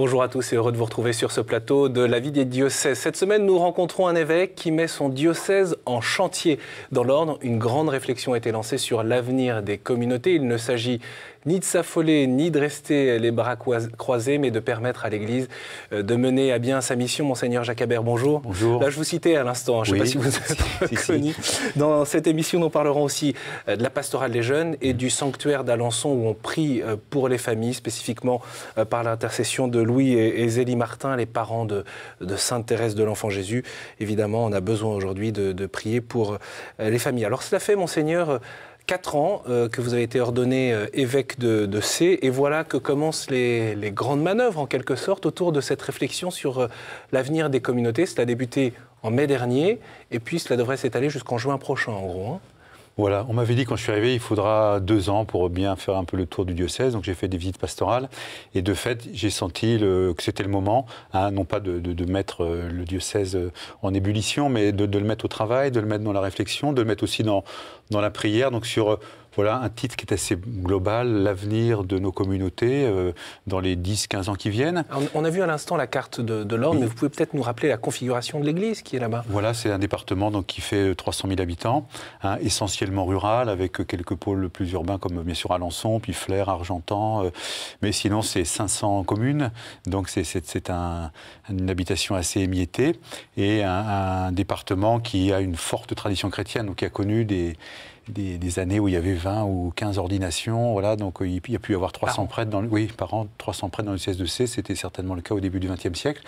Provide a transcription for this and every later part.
Bonjour à tous et heureux de vous retrouver sur ce plateau de la vie des diocèses. Cette semaine, nous rencontrons un évêque qui met son diocèse en chantier. Dans l'ordre, une grande réflexion a été lancée sur l'avenir des communautés. Il ne s'agit ni de s'affoler, ni de rester les bras croisés, mais de permettre à l'Église de mener à bien sa mission. Monseigneur Jacques Habert, bonjour. Bonjour. Là, je vous citais à l'instant, je ne sais pas si vous êtes reconnu. Dans cette émission, nous parlerons aussi de la pastorale des jeunes et du sanctuaire d'Alençon où on prie pour les familles, spécifiquement par l'intercession de Louis et Zélie Martin, les parents de Sainte Thérèse de l'Enfant Jésus. Évidemment, on a besoin aujourd'hui de prier pour les familles. Alors, cela fait, Monseigneur, 4 ans que vous avez été ordonné évêque de C, et voilà que commencent les grandes manœuvres, en quelque sorte, autour de cette réflexion sur l'avenir des communautés. Cela a débuté en mai dernier, et puis cela devrait s'étaler jusqu'en juin prochain, en gros. Voilà, on m'avait dit quand je suis arrivé, il faudra 2 ans pour bien faire un peu le tour du diocèse, donc j'ai fait des visites pastorales, et de fait, j'ai senti que c'était le moment, non pas de mettre le diocèse en ébullition, mais de le mettre au travail, de le mettre dans la réflexion, de le mettre aussi dans la prière, donc sur... Voilà un titre qui est assez global, l'avenir de nos communautés dans les 10-15 ans qui viennent. Alors, on a vu à l'instant la carte de l'ordre, mais vous pouvez peut-être nous rappeler la configuration de l'église qui est là-bas. Voilà, c'est un département donc, qui fait 300 000 habitants, essentiellement rural, avec quelques pôles plus urbains comme bien sûr Alençon, puis Flers, Argentan, mais sinon c'est 500 communes, donc c'est une habitation assez émiettée, et un département qui a une forte tradition chrétienne, donc qui a connu des années où il y avait 20 ou 15 ordinations, voilà, donc il y a pu y avoir 300 prêtres par an, 300 prêtres dans le diocèse de C, c'était certainement le cas au début du XXe siècle.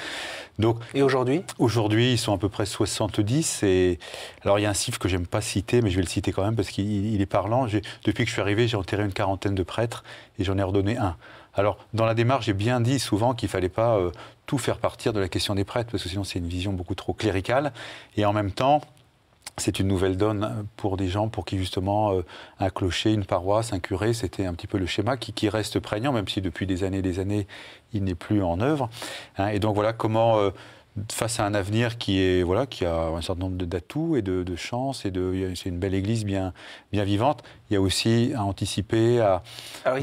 Donc, et aujourd'hui ? Aujourd'hui, ils sont à peu près 70, et alors il y a un chiffre que j'aime pas citer, mais je vais le citer quand même parce qu'il est parlant. Depuis que je suis arrivé, j'ai enterré une 40aine de prêtres, et j'en ai ordonné un. Alors, dans la démarche, j'ai bien dit souvent qu'il ne fallait pas tout faire partir de la question des prêtres, parce que sinon c'est une vision beaucoup trop cléricale, et en même temps, c'est une nouvelle donne pour des gens pour qui, justement, un clocher, une paroisse, un curé, c'était un petit peu le schéma qui reste prégnant, même si depuis des années, il n'est plus en œuvre. Et donc, voilà comment, face à un avenir qui a un certain nombre d'atouts et de chances, c'est une belle église bien vivante, il y a aussi à anticiper. Alors,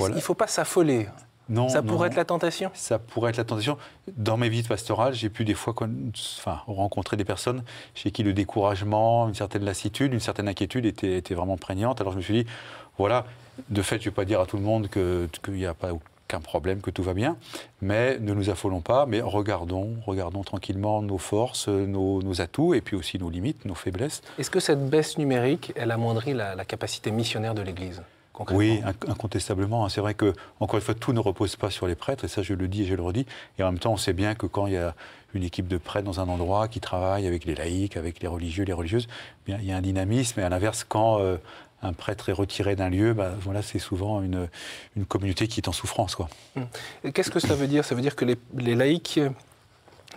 il ne faut pas s'affoler. Non, ça pourrait être la tentation ? Ça pourrait être la tentation. Dans mes visites pastorales, j'ai pu des fois rencontrer des personnes chez qui le découragement, une certaine lassitude, une certaine inquiétude était vraiment prégnante. Alors je me suis dit, voilà, de fait, je ne vais pas dire à tout le monde qu'il n'y a pas aucun problème, que tout va bien, mais ne nous affolons pas, mais regardons tranquillement nos forces, nos atouts, et puis aussi nos limites, nos faiblesses. Est-ce que cette baisse numérique, elle amoindrit la capacité missionnaire de l'Église ? Oui, incontestablement. C'est vrai que, encore une fois, tout ne repose pas sur les prêtres, et ça je le dis et je le redis. Et en même temps, on sait bien que quand il y a une équipe de prêtres dans un endroit qui travaille avec les laïcs, avec les religieux, les religieuses, bien, il y a un dynamisme. Et à l'inverse, quand un prêtre est retiré d'un lieu, voilà, c'est souvent une communauté qui est en souffrance, quoi. Qu'est-ce que cela veut dire ? Ça veut dire que les laïcs...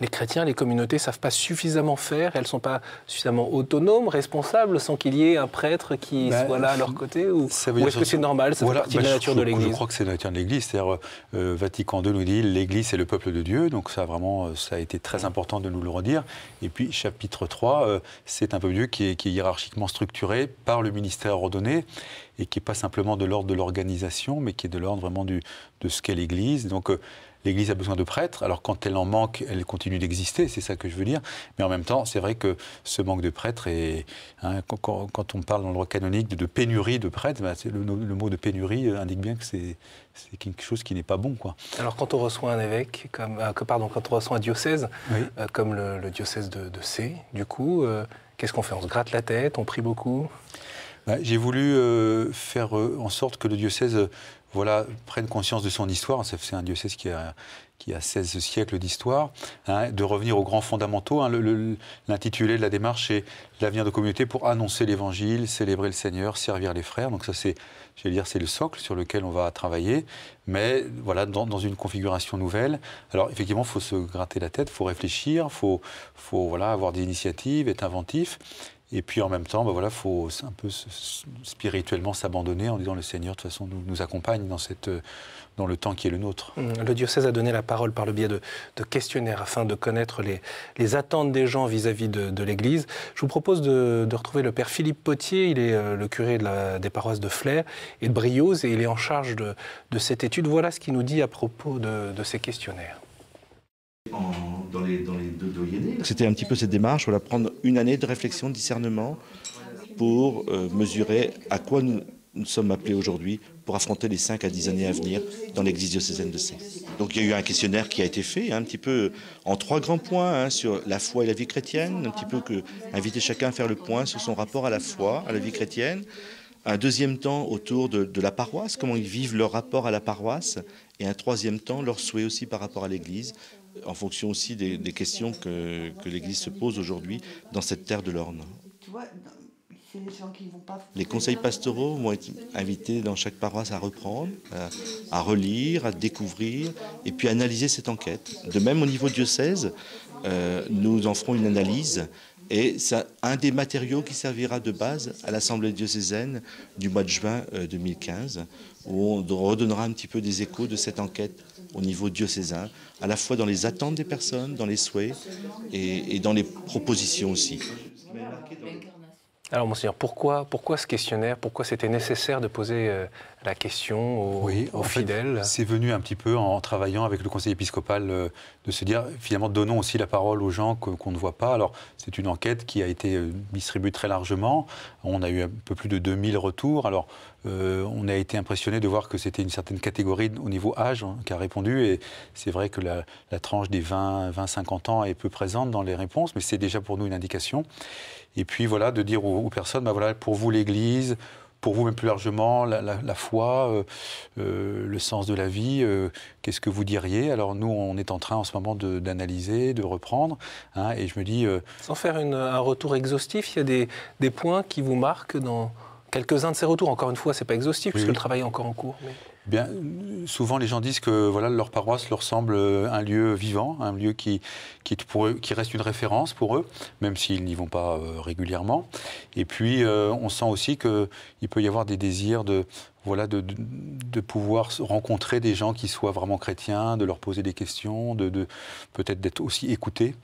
Les chrétiens, les communautés ne savent pas suffisamment faire, elles ne sont pas suffisamment autonomes, responsables, sans qu'il y ait un prêtre qui soit là à leur côté, ou est-ce que c'est normal, ça fait partie de la nature de l'Église ? Je crois que c'est la nature de l'Église, c'est-à-dire Vatican II nous dit l'Église c'est le peuple de Dieu, donc ça a été très important de nous le redire. Et puis chapitre 3, c'est un peuple de Dieu qui est hiérarchiquement structuré par le ministère ordonné, et qui n'est pas simplement de l'ordre de l'organisation, mais qui est de l'ordre vraiment de ce qu'est l'Église. Donc l'Église a besoin de prêtres, alors quand elle en manque, elle continue d'exister, c'est ça que je veux dire. Mais en même temps, c'est vrai que ce manque de prêtres, quand on parle dans le droit canonique de pénurie de prêtres, le mot de pénurie indique bien que c'est quelque chose qui n'est pas bon, quoi. Alors quand on reçoit un évêque, quand on reçoit un diocèse, oui. Comme le diocèse de C, du coup, qu'est-ce qu'on fait ? On se gratte la tête, on prie beaucoup ? J'ai voulu faire en sorte que le diocèse prenne conscience de son histoire. C'est un diocèse qui a 16 siècles d'histoire, de revenir aux grands fondamentaux. L'intitulé de la démarche, c'est « L'avenir de communauté pour annoncer l'Évangile, célébrer le Seigneur, servir les frères ». Donc ça, c'est le socle sur lequel on va travailler, mais voilà, dans une configuration nouvelle. Alors effectivement, il faut se gratter la tête, il faut réfléchir, il faut avoir des initiatives, être inventif. Et puis en même temps, faut un peu spirituellement s'abandonner en disant le Seigneur de toute façon nous accompagne dans le temps qui est le nôtre. Le diocèse a donné la parole par le biais de questionnaires afin de connaître les attentes des gens vis-à-vis de l'Église. Je vous propose de retrouver le père Philippe Potier, il est le curé des paroisses de Flers et de Briouze, et il est en charge de cette étude. Voilà ce qu'il nous dit à propos de ces questionnaires. dans les deux doyennés. C'était un petit peu cette démarche, voilà, prendre une année de réflexion, de discernement pour mesurer à quoi nous sommes appelés aujourd'hui pour affronter les 5 à 10 années à venir dans l'église diocésaine de Sées. Donc il y a eu un questionnaire qui a été fait, un petit peu en 3 grands points, sur la foi et la vie chrétienne, un petit peu inviter chacun à faire le point sur son rapport à la foi, à la vie chrétienne. Un deuxième temps autour de la paroisse, comment ils vivent leur rapport à la paroisse, et un troisième temps leur souhait aussi par rapport à l'église, en fonction aussi des questions que l'église se pose aujourd'hui dans cette terre de l'Orne. Tu vois, les conseils pastoraux vont être invités dans chaque paroisse à reprendre, à relire, à découvrir et puis à analyser cette enquête. De même au niveau diocèse, nous en ferons une analyse et c'est un des matériaux qui servira de base à l'Assemblée diocésaine du mois de juin 2015 où on redonnera un petit peu des échos de cette enquête au niveau diocésain, à la fois dans les attentes des personnes, dans les souhaits et dans les propositions aussi. Alors, Monseigneur, pourquoi ce questionnaire? Pourquoi c'était nécessaire de poser la question aux fidèles? C'est venu un petit peu en travaillant avec le conseil épiscopal de se dire, finalement, donnons aussi la parole aux gens qu'on ne voit pas. Alors, c'est une enquête qui a été distribuée très largement. On a eu un peu plus de 2000 retours. Alors, on a été impressionné de voir que c'était une certaine catégorie au niveau âge qui a répondu. Et c'est vrai que la tranche des 20-50 ans est peu présente dans les réponses, mais c'est déjà pour nous une indication. Et puis voilà, de dire aux personnes, voilà, pour vous l'Église, pour vous même plus largement, la foi, le sens de la vie, qu'est-ce que vous diriez? Alors nous, on est en train en ce moment d'analyser, de reprendre, et je me dis... Sans faire un retour exhaustif, il y a des points qui vous marquent dans quelques-uns de ces retours. Encore une fois, ce n'est pas exhaustif, puisque le travail est encore en cours. Mais... Bien, souvent les gens disent que voilà, leur paroisse leur semble un lieu vivant, un lieu qui reste une référence pour eux, même s'ils n'y vont pas régulièrement. Et puis on sent aussi qu'il peut y avoir des désirs de pouvoir rencontrer des gens qui soient vraiment chrétiens, de leur poser des questions, peut-être d'être aussi écoutés.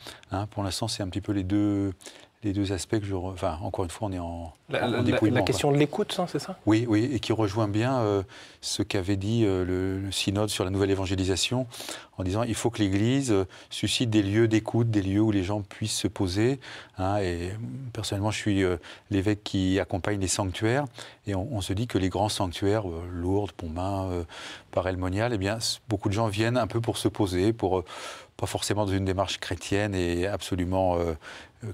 Pour l'instant, c'est un petit peu les deux aspects que enfin, encore une fois, on est en dépouillement. La question de l'écoute, c'est ça? Oui, et qui rejoint bien ce qu'avait dit le synode sur la nouvelle évangélisation, en disant il faut que l'Église suscite des lieux d'écoute, des lieux où les gens puissent se poser. Et personnellement, je suis l'évêque qui accompagne les sanctuaires, et on se dit que les grands sanctuaires, Lourdes, Pontmain, Paray-le-Monial, eh bien, beaucoup de gens viennent un peu pour se poser, pas forcément dans une démarche chrétienne et absolument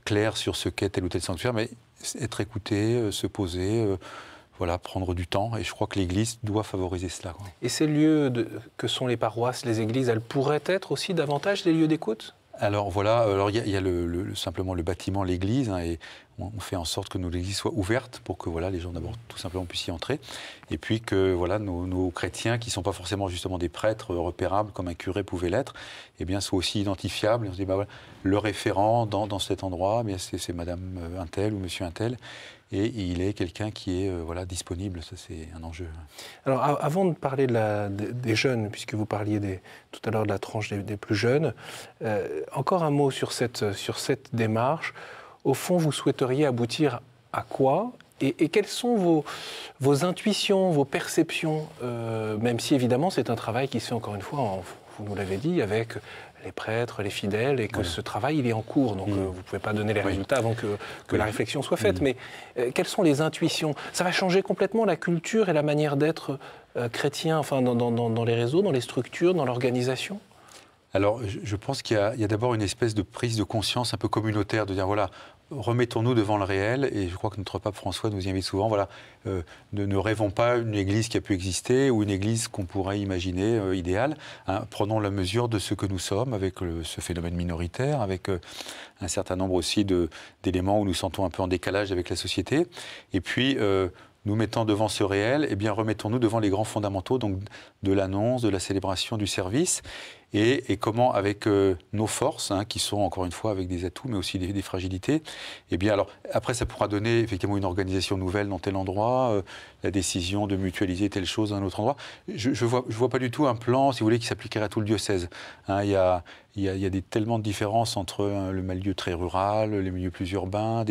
claire sur ce qu'est tel ou tel sanctuaire, mais être écouté, se poser, prendre du temps. Et je crois que l'Église doit favoriser cela. Et ces lieux que sont les paroisses, les églises, elles pourraient être aussi davantage des lieux d'écoute? Alors voilà, il y a simplement le bâtiment, l'église, et on fait en sorte que nos églises soient ouvertes pour que les gens d'abord tout simplement puissent y entrer, et puis que nos chrétiens qui ne sont pas forcément justement des prêtres repérables comme un curé pouvait l'être, eh bien soient aussi identifiables. Et on se dit le référent dans cet endroit, c'est Madame Untel ou Monsieur Untel. Et il est quelqu'un qui est disponible, ça c'est un enjeu. Alors avant de parler des jeunes, puisque vous parliez tout à l'heure de la tranche des plus jeunes, encore un mot sur cette démarche. Au fond, vous souhaiteriez aboutir à quoi? Et quelles sont vos intuitions, vos perceptions, même si évidemment c'est un travail qui se fait encore une fois, vous nous l'avez dit, avec les prêtres, les fidèles, et que ce travail il est en cours, donc vous ne pouvez pas donner les résultats avant que la réflexion soit faite. Mais quelles sont les intuitions? Ça va changer complètement la culture et la manière d'être chrétien, enfin dans les réseaux, dans les structures, dans l'organisation? Alors, je pense qu'il y a d'abord une espèce de prise de conscience un peu communautaire, de dire remettons-nous devant le réel, et je crois que notre pape François nous y invite souvent, ne rêvons pas une église qui a pu exister ou une église qu'on pourrait imaginer idéale. Prenons la mesure de ce que nous sommes avec ce phénomène minoritaire, avec un certain nombre aussi d'éléments où nous sentons un peu en décalage avec la société. Et puis, nous mettant devant ce réel, eh bien, remettons-nous devant les grands fondamentaux, donc de l'annonce, de la célébration, du service, et comment, avec nos forces, qui sont encore une fois avec des atouts, mais aussi des fragilités, eh bien, alors, après, ça pourra donner effectivement une organisation nouvelle dans tel endroit, la décision de mutualiser telle chose dans un autre endroit. Je vois pas du tout un plan, si vous voulez, qui s'appliquerait à tout le diocèse. Il y a tellement de différences entre le milieu très rural, les milieux plus urbains,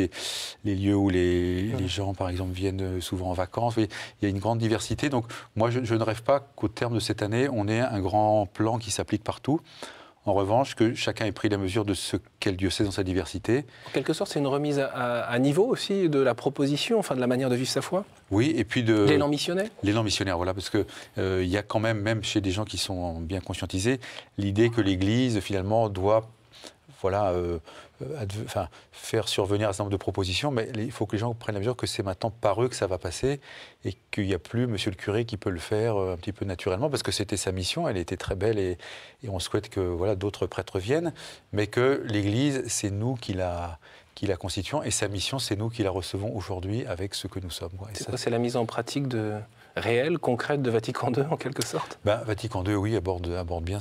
les lieux où les gens, par exemple, viennent souvent en vacances. Il y a une grande diversité. Donc, moi, je ne rêve pas qu'au terme de cette année, on ait un grand plan qui s'applique partout. En revanche, que chacun ait pris la mesure de ce qu'est le diocèse dans sa diversité. En quelque sorte, c'est une remise à niveau aussi de la proposition, enfin de la manière de vivre sa foi. Oui, et puis de... L'élan missionnaire. L'élan missionnaire, voilà, parce qu'il y a quand même chez des gens qui sont bien conscientisés, l'idée que l'Église, finalement, doit faire survenir un certain nombre de propositions, mais il faut que les gens prennent la mesure que c'est maintenant par eux que ça va passer et qu'il n'y a plus monsieur le curé qui peut le faire un petit peu naturellement, parce que c'était sa mission, elle était très belle et on souhaite que d'autres prêtres viennent, mais que l'Église, c'est nous qui la constituons et sa mission, c'est nous qui la recevons aujourd'hui avec ce que nous sommes. C'est la mise en pratique réelle, concrète de Vatican II, en quelque sorte? Vatican II, oui, aborde bien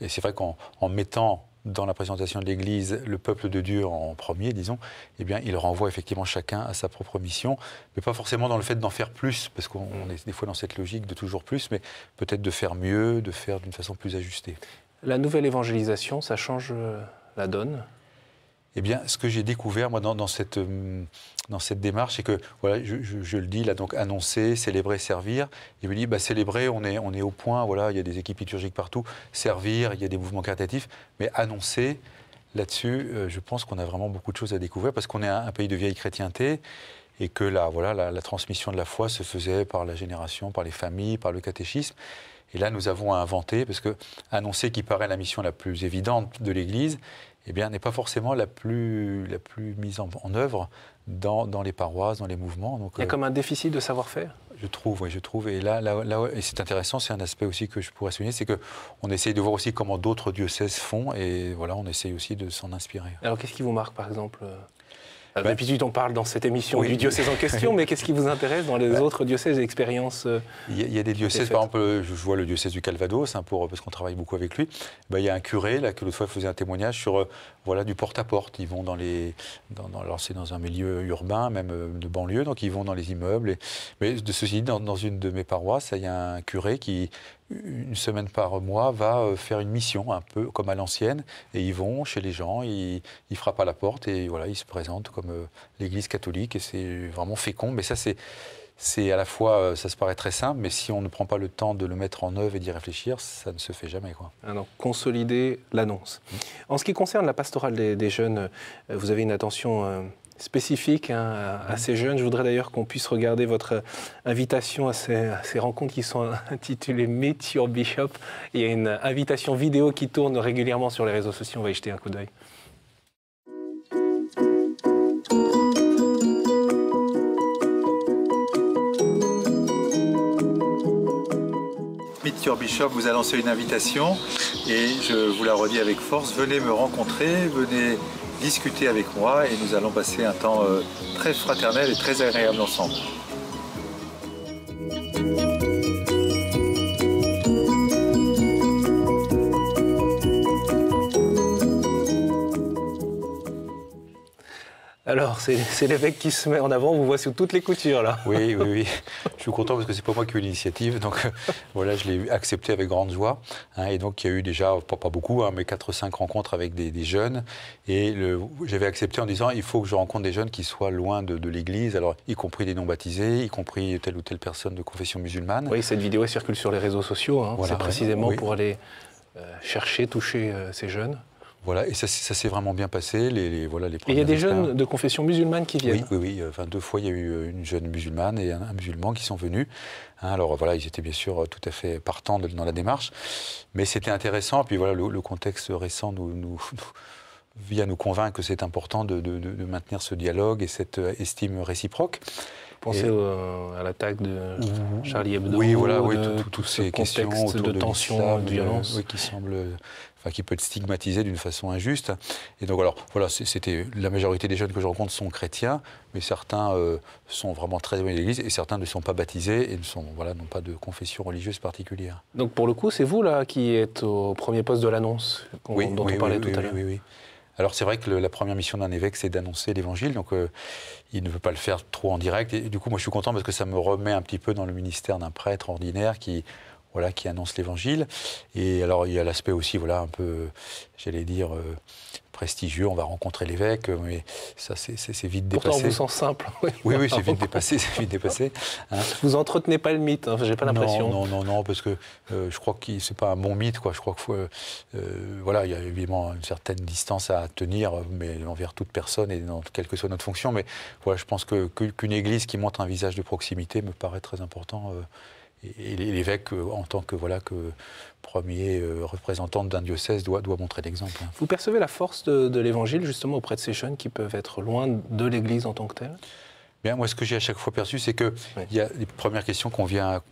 et c'est vrai qu'en mettant dans la présentation de l'Église le peuple de Dieu en premier, disons, eh bien, il renvoie effectivement chacun à sa propre mission, mais pas forcément dans le fait d'en faire plus, parce qu'on est des fois dans cette logique de toujours plus, mais peut-être de faire mieux, de faire d'une façon plus ajustée. La nouvelle évangélisation, ça change la donne? Eh bien, ce que j'ai découvert, moi, dans cette démarche, c'est que, voilà, je le dis, là, donc, annoncer, célébrer, servir. Je me dis, célébrer, on est au point, voilà, il y a des équipes liturgiques partout. Servir, il y a des mouvements caritatifs. Mais annoncer, là-dessus, je pense qu'on a vraiment beaucoup de choses à découvrir, parce qu'on est un pays de vieille chrétienté, et que la transmission de la foi se faisait par la génération, par les familles, par le catéchisme. Et là, nous avons à inventer, parce que annoncer, qui paraît la mission la plus évidente de l'Église, eh bien, n'est pas forcément la plus mise en œuvre dans les paroisses, dans les mouvements. Donc, il y a comme un déficit de savoir-faire? Je trouve. Et là, et c'est intéressant, c'est un aspect aussi que je pourrais souligner, c'est qu'on essaye de voir aussi comment d'autres diocèses font, et voilà, on essaye aussi de s'en inspirer. Alors, qu'est-ce qui vous marque, par exemple? D'habitude, on parle dans cette émission du diocèse en question, mais qu'est-ce qui vous intéresse dans les autres diocèses et expériences? Il y a des diocèses, par exemple, je vois le diocèse du Calvados, parce qu'on travaille beaucoup avec lui. Il y a un curé, là, que l'autre fois faisait un témoignage sur du porte-à-porte. Ils vont alors c'est dans un milieu urbain, même de banlieue, donc ils vont dans les immeubles. Mais de ceci dit, dans une de mes paroisses, il y a un curé qui, une semaine par mois, va faire une mission, un peu comme à l'ancienne, et ils vont chez les gens, ils frappent à la porte, et voilà, ils se présentent comme l'Église catholique, et c'est vraiment fécond. Mais ça, c'est à la fois, ça se paraît très simple, mais si on ne prend pas le temps de le mettre en œuvre et d'y réfléchir, ça ne se fait jamais, quoi. Alors, consolider l'annonce. En ce qui concerne la pastorale des jeunes, vous avez une attention spécifique à ces jeunes. Je voudrais d'ailleurs qu'on puisse regarder votre invitation à ces rencontres qui sont intitulées Meet Your Bishop. Il y a une invitation vidéo qui tourne régulièrement sur les réseaux sociaux. On va y jeter un coup d'œil. Meet Your Bishop vous a lancé une invitation et je vous la redis avec force. Venez me rencontrer, venez discuter avec moi et nous allons passer un temps très fraternel et très agréable ensemble. Alors, c'est l'évêque qui se met en avant, on vous voit sous toutes les coutures, là. Oui. Je suis content parce que c'est pas moi qui ai eu l'initiative, donc voilà, je l'ai accepté avec grande joie. Et donc, il y a eu déjà, pas beaucoup, mais 4 ou 5 rencontres avec des jeunes. Et j'avais accepté en disant, il faut que je rencontre des jeunes qui soient loin de l'Église, alors y compris des non-baptisés, y compris telle ou telle personne de confession musulmane. Oui, cette vidéo circule sur les réseaux sociaux, voilà, c'est précisément pour aller chercher, toucher ces jeunes. Voilà, et ça s'est vraiment bien passé. Et il y a des jeunes de confession musulmane qui viennent? Oui. Enfin, 2 fois, il y a eu une jeune musulmane et un musulman qui sont venus. Alors voilà, ils étaient bien sûr tout à fait partants dans la démarche. Mais c'était intéressant. Puis voilà, le contexte récent vient nous convaincre que c'est important de maintenir ce dialogue et cette estime réciproque. Pensez à l'attaque de Charlie Hebdo, toutes ces questions autour de tension, de violence, qui peut être stigmatisé d'une façon injuste. Et donc alors voilà, c'était la majorité des jeunes que je rencontre sont chrétiens, mais certains sont vraiment très éloignés de l'Église et certains ne sont pas baptisés et n'ont pas de confession religieuse particulière. Donc pour le coup, c'est vous là qui êtes au premier poste de l'annonce dont on parlait tout à l'heure. Oui. Alors c'est vrai que la première mission d'un évêque, c'est d'annoncer l'Évangile, donc il ne veut pas le faire trop en direct. Et du coup, moi je suis content parce que ça me remet un petit peu dans le ministère d'un prêtre ordinaire qui annonce l'Évangile. Et alors il y a l'aspect aussi, un peu, j'allais dire, prestigieux, on va rencontrer l'évêque, mais ça c'est vite dépassé. Pourtant on vous sent simple. Oui, c'est vite dépassé, c'est vite dépassé. Hein. Vous entretenez pas le mythe, hein, j'ai pas l'impression. Non, parce que je crois que c'est pas un bon mythe, quoi. Je crois qu'il voilà, il y a évidemment une certaine distance à tenir, mais envers toute personne et quelle que soit notre fonction. Mais voilà, je pense qu'une église qui montre un visage de proximité me paraît très important. Et l'évêque, en tant que premier représentant d'un diocèse, doit montrer l'exemple. Vous percevez la force de l'Évangile, justement, auprès de ces jeunes qui peuvent être loin de l'Église en tant que telle ? Bien, moi, ce que j'ai à chaque fois perçu, c'est qu'il y a les premières questions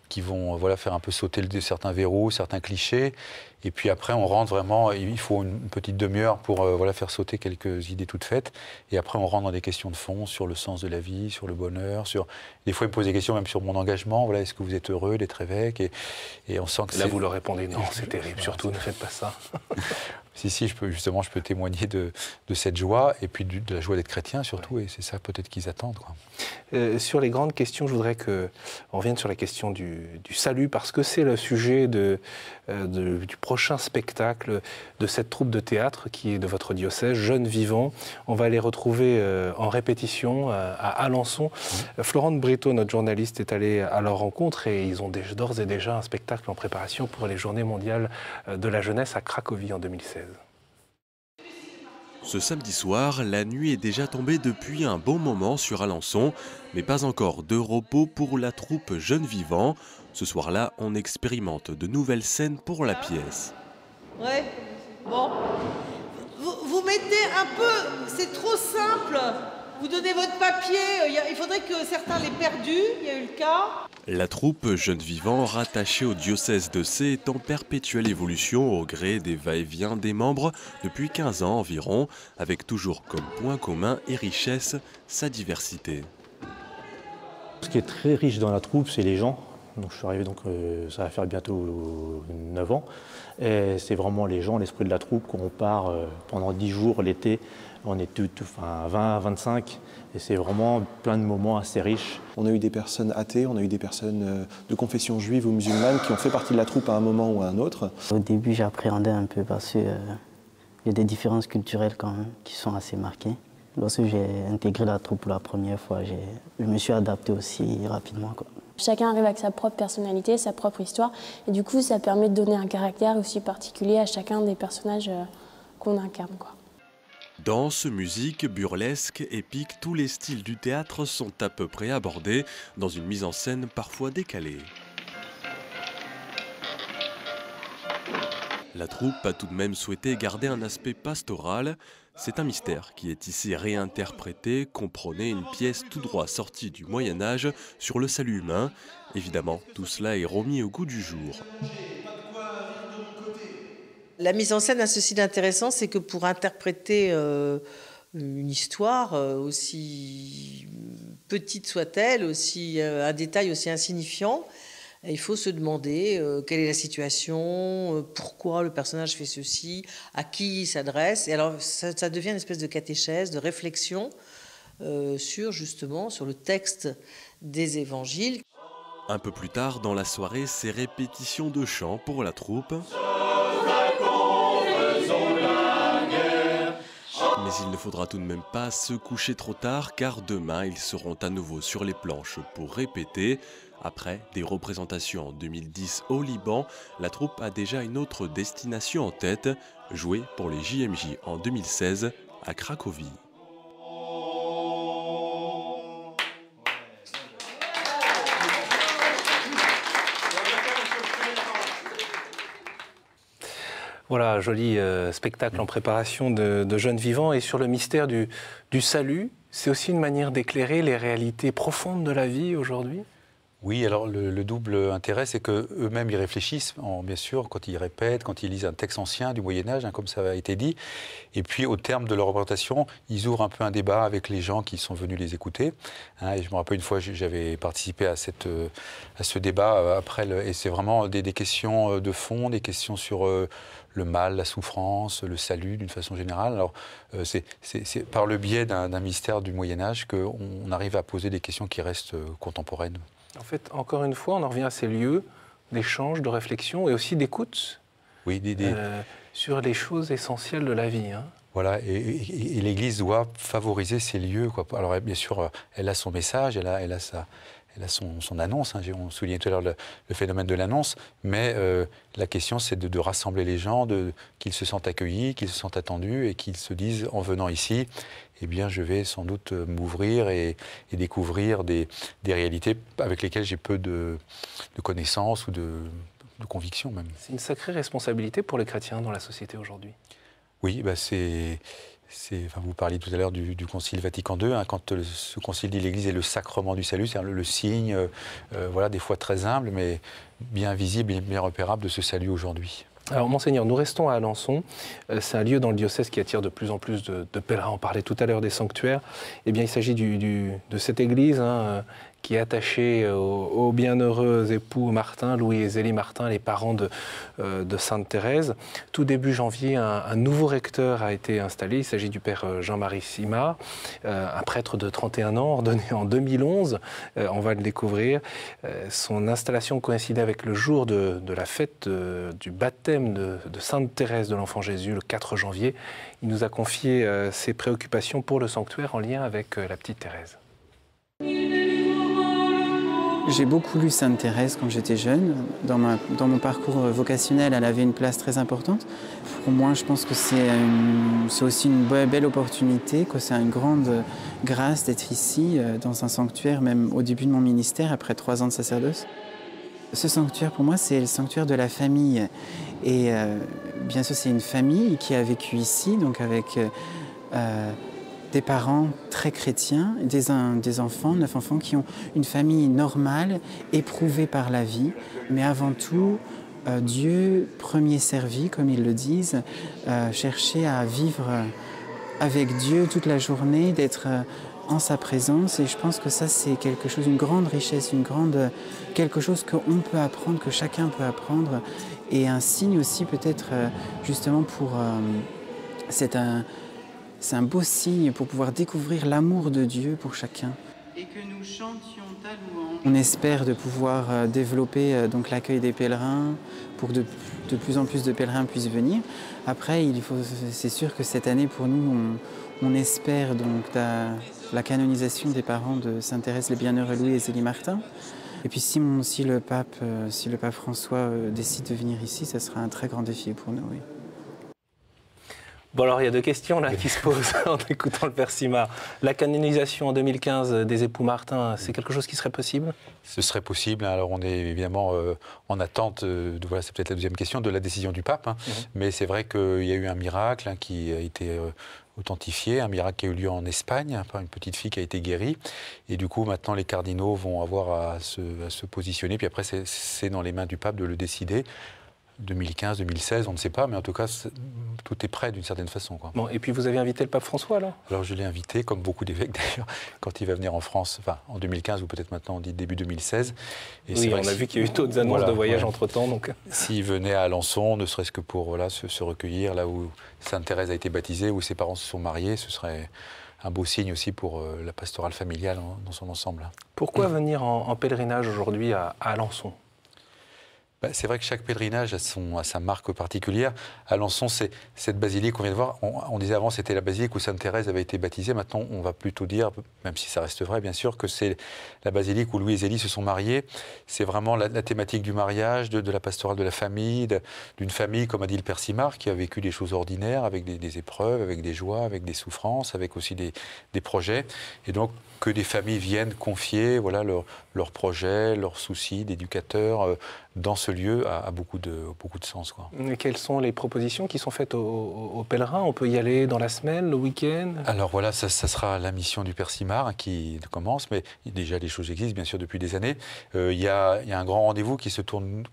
qui vont faire un peu sauter certains verrous, certains clichés. Et puis après, on rentre vraiment, il faut une petite demi-heure pour faire sauter quelques idées toutes faites. Et après, on rentre dans des questions de fond sur le sens de la vie, sur le bonheur. Des fois, il me pose des questions même sur mon engagement. Voilà, est-ce que vous êtes heureux d'être évêque ? Et on sent que là, vous leur répondez non, c'est terrible, surtout ne faites pas ça. Si, je peux témoigner de cette joie, et puis de la joie d'être chrétien surtout, et c'est ça peut-être qu'ils attendent, quoi. Sur les grandes questions, je voudrais qu'on revienne sur la question du salut, parce que c'est le sujet du prochain spectacle de cette troupe de théâtre qui est de votre diocèse, Jeunes Vivants. On va les retrouver en répétition à Alençon. Florent Brito, notre journaliste, est allé à leur rencontre, et ils ont d'ores et déjà un spectacle en préparation pour les Journées mondiales de la jeunesse à Cracovie en 2016. Ce samedi soir, la nuit est déjà tombée depuis un bon moment sur Alençon, mais pas encore de repos pour la troupe Jeunes Vivants. Ce soir-là, on expérimente de nouvelles scènes pour la pièce. Ouais, bon. Vous mettez un peu, c'est trop simple. Vous donnez votre papier, il faudrait que certains l'aient perdu, il y a eu le cas. La troupe Jeunes Vivants, rattachée au diocèse de Sées, est en perpétuelle évolution au gré des va-et-vient des membres depuis 15 ans environ, avec toujours comme point commun et richesse sa diversité. Ce qui est très riche dans la troupe, c'est les gens. Donc, je suis arrivé, ça va faire bientôt 9 ans. Et c'est vraiment les gens, l'esprit de la troupe, qu'on part pendant 10 jours l'été. On est 20 à 25, et c'est vraiment plein de moments assez riches. On a eu des personnes athées, on a eu des personnes de confession juive ou musulmane qui ont fait partie de la troupe à un moment ou à un autre. Au début, j'appréhendais un peu parce qu'il y a des différences culturelles quand même qui sont assez marquées. Lorsque j'ai intégré la troupe pour la première fois, je me suis adapté aussi rapidement, quoi. Chacun arrive avec sa propre personnalité, sa propre histoire, et du coup, ça permet de donner un caractère aussi particulier à chacun des personnages qu'on incarne, quoi. Danse, musique, burlesque, épique, tous les styles du théâtre sont à peu près abordés dans une mise en scène parfois décalée. La troupe a tout de même souhaité garder un aspect pastoral. C'est un mystère qui est ici réinterprété. Comprenez une pièce tout droit sortie du Moyen-Âge sur le salut humain. Évidemment, tout cela est remis au goût du jour. La mise en scène a ceci d'intéressant, c'est que pour interpréter une histoire, aussi petite soit-elle, aussi un détail aussi insignifiant, il faut se demander quelle est la situation, pourquoi le personnage fait ceci, à qui il s'adresse. Et alors ça devient une espèce de catéchèse, de réflexion sur le texte des évangiles. Un peu plus tard dans la soirée, ces répétitions de chants pour la troupe. Mais il ne faudra tout de même pas se coucher trop tard, car demain ils seront à nouveau sur les planches pour répéter. Après des représentations en 2010 au Liban, la troupe a déjà une autre destination en tête, jouer pour les JMJ en 2016 à Cracovie. Voilà, joli spectacle en préparation de Jeunes Vivants. Et sur le mystère du salut, c'est aussi une manière d'éclairer les réalités profondes de la vie aujourd'hui ? Oui, alors le double intérêt, c'est qu'eux-mêmes, ils réfléchissent, bien sûr, quand ils répètent, quand ils lisent un texte ancien du Moyen-Âge, comme ça a été dit. Et puis, au terme de leur représentation, ils ouvrent un peu un débat avec les gens qui sont venus les écouter. Et je me rappelle une fois, j'avais participé à ce débat après, et c'est vraiment des questions de fond, des questions sur le mal, la souffrance, le salut, d'une façon générale. Alors, c'est par le biais d'un mystère du Moyen-Âge qu'on arrive à poser des questions qui restent contemporaines. En fait, encore une fois, on en revient à ces lieux d'échange, de réflexion et aussi d'écoute, oui, sur les choses essentielles de la vie. Voilà, et l'Église doit favoriser ces lieux, quoi. Alors bien sûr, elle a son message, elle a son annonce. Hein. On soulignait tout à l'heure le phénomène de l'annonce, mais la question, c'est de rassembler les gens, qu'ils se sentent accueillis, qu'ils se sentent attendus et qu'ils se disent, en venant ici, eh bien, je vais sans doute m'ouvrir et découvrir des réalités avec lesquelles j'ai peu de connaissances ou de convictions même. C'est une sacrée responsabilité pour les chrétiens dans la société aujourd'hui. Oui, bah vous parliez tout à l'heure du Concile Vatican II, hein, quand ce concile dit l'Église est le sacrement du salut, c'est le signe, voilà, des fois très humble, mais bien visible et bien repérable de ce salut aujourd'hui. Alors, Monseigneur, nous restons à Alençon. C'est un lieu dans le diocèse qui attire de plus en plus de pèlerins. On parlait tout à l'heure des sanctuaires. Eh bien, il s'agit de cette église qui est attachée aux bienheureux époux Martin, Louis et Zélie Martin, les parents de Sainte Thérèse. Tout début janvier, un nouveau recteur a été installé. Il s'agit du père Jean-Marie Simard, un prêtre de 31 ans, ordonné en 2011. On va le découvrir. Son installation coïncidait avec le jour de la fête du baptême de Sainte Thérèse de l'Enfant Jésus, le 4 janvier. Il nous a confié ses préoccupations pour le sanctuaire en lien avec la petite Thérèse. J'ai beaucoup lu Sainte Thérèse quand j'étais jeune. Dans mon parcours vocationnel, elle avait une place très importante. Pour moi, je pense que c'est aussi une belle opportunité, que c'est une grande grâce d'être ici, dans un sanctuaire, même au début de mon ministère, après 3 ans de sacerdoce. Ce sanctuaire, pour moi, c'est le sanctuaire de la famille. Et bien sûr, c'est une famille qui a vécu ici, donc avec des parents très chrétiens, des enfants, 9 enfants qui ont une famille normale, éprouvée par la vie, mais avant tout, Dieu premier servi, comme ils le disent, chercher à vivre avec Dieu toute la journée, d'être en sa présence. Et je pense que ça, c'est quelque chose, une grande richesse, quelque chose qu'on peut apprendre, que chacun peut apprendre, et un signe aussi peut-être justement pour... C'est un beau signe pour pouvoir découvrir l'amour de Dieu pour chacun. Et que nous chantions ta louange. On espère de pouvoir développer donc l'accueil des pèlerins pour de plus en plus de pèlerins puissent venir. Après, c'est sûr que cette année, pour nous, on espère donc la canonisation des parents de Sainte Thérèse, les bienheureux Louis et Zélie Martin. Et puis si le pape François décide de venir ici, ça sera un très grand défi pour nous, oui. Bon, alors il y a 2 questions là qui se posent en écoutant le père Simard. La canonisation en 2015 des époux Martin, c'est quelque chose qui serait possible? Ce serait possible. Alors on est évidemment en attente, voilà, c'est peut-être la deuxième question, de la décision du pape. Hein. Mais c'est vrai qu'il y a eu un miracle qui a été authentifié, un miracle qui a eu lieu en Espagne par une petite fille qui a été guérie. Et du coup, maintenant, les cardinaux vont avoir à se positionner. Puis après, c'est dans les mains du pape de le décider. 2015, 2016, on ne sait pas, mais en tout cas, tout est prêt d'une certaine façon, quoi. Bon, et puis vous avez invité le pape François, alors? Alors je l'ai invité, comme beaucoup d'évêques d'ailleurs, quand il va venir en France, enfin en 2015 ou peut-être maintenant on dit début 2016. Et oui, on a vu qu'il y a eu d'autres annonces de voyage entre-temps. Donc... S'il venait à Alençon, ne serait-ce que pour se recueillir, là où Sainte Thérèse a été baptisée, où ses parents se sont mariés, ce serait un beau signe aussi pour la pastorale familiale dans son ensemble. Pourquoi venir en pèlerinage aujourd'hui à Alençon? C'est vrai que chaque pèlerinage a sa marque particulière. Alençon, c'est cette basilique qu'on vient de voir. On disait avant c'était la basilique où Sainte Thérèse avait été baptisée. Maintenant, on va plutôt dire, même si ça reste vrai bien sûr, que c'est la basilique où Louis et Zélie se sont mariés. C'est vraiment la thématique du mariage, de la pastorale de la famille, d'une famille, comme a dit le père Simard, qui a vécu des choses ordinaires, avec des épreuves, avec des joies, avec des souffrances, avec aussi des projets. Et donc, que des familles viennent confier leurs projets, leurs soucis d'éducateurs dans ce lieu a beaucoup de sens, quoi. Et quelles sont les propositions qui sont faites aux pèlerins? On peut y aller dans la semaine, le week-end? Alors voilà, ça sera la mission du père Simard qui commence, mais déjà les choses existent bien sûr depuis des années. Il y a un grand rendez-vous qui se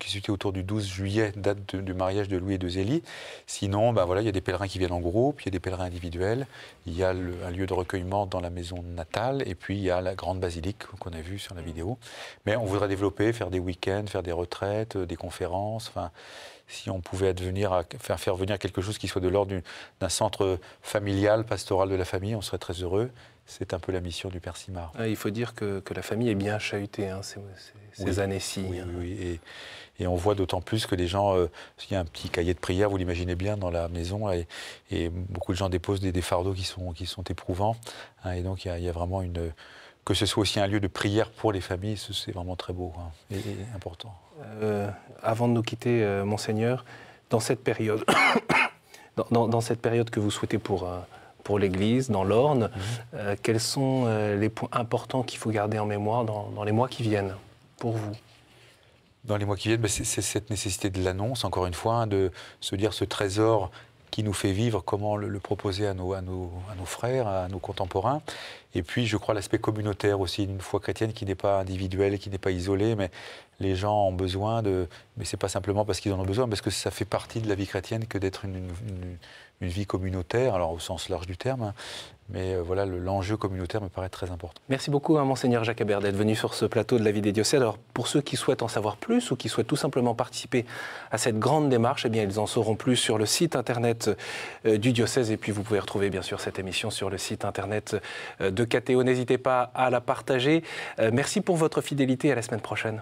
situe autour du 12 juillet, date du mariage de Louis et de Zélie. Sinon, il y a des pèlerins qui viennent en groupe, il y a des pèlerins individuels, il y a un lieu de recueillement dans la maison natale, et puis il y a la grande basilique qu'on a vue sur la vidéo. Mais on voudrait développer, faire des week-ends, faire des retraites, des conférences. Enfin, si on pouvait faire venir quelque chose qui soit de l'ordre d'un centre familial, pastoral de la famille, on serait très heureux. c'est un peu la mission du Père Simard. Il faut dire que la famille est bien chahutée ces années-ci. Oui. Et on voit d'autant plus que les gens, il y a un petit cahier de prière, vous l'imaginez bien, dans la maison, et beaucoup de gens déposent des fardeaux qui sont éprouvants. Et donc il y a vraiment que ce soit aussi un lieu de prière pour les familles, c'est vraiment très beau et important. Avant de nous quitter, Monseigneur, dans cette période, dans cette période que vous souhaitez pour l'Église, dans l'Orne, quels sont les points importants qu'il faut garder en mémoire dans les mois qui viennent, pour vous? Dans les mois qui viennent, c'est cette nécessité de l'annonce, encore une fois, de se dire ce trésor qui nous fait vivre, comment le proposer à nos frères, à nos contemporains. Et puis, je crois, l'aspect communautaire aussi, d'une foi chrétienne qui n'est pas individuelle, qui n'est pas isolée, mais les gens ont besoin mais c'est pas simplement parce qu'ils en ont besoin, parce que ça fait partie de la vie chrétienne que d'être une vie communautaire, alors au sens large du terme, mais voilà, l'enjeu communautaire me paraît très important. Merci beaucoup à Monseigneur Jacques Habert d'être venu sur ce plateau de la vie des diocèses. Alors, pour ceux qui souhaitent en savoir plus ou qui souhaitent tout simplement participer à cette grande démarche, eh bien, ils en sauront plus sur le site internet du diocèse, et puis vous pouvez retrouver bien sûr cette émission sur le site internet de KTO. N'hésitez pas à la partager. Merci pour votre fidélité, à la semaine prochaine.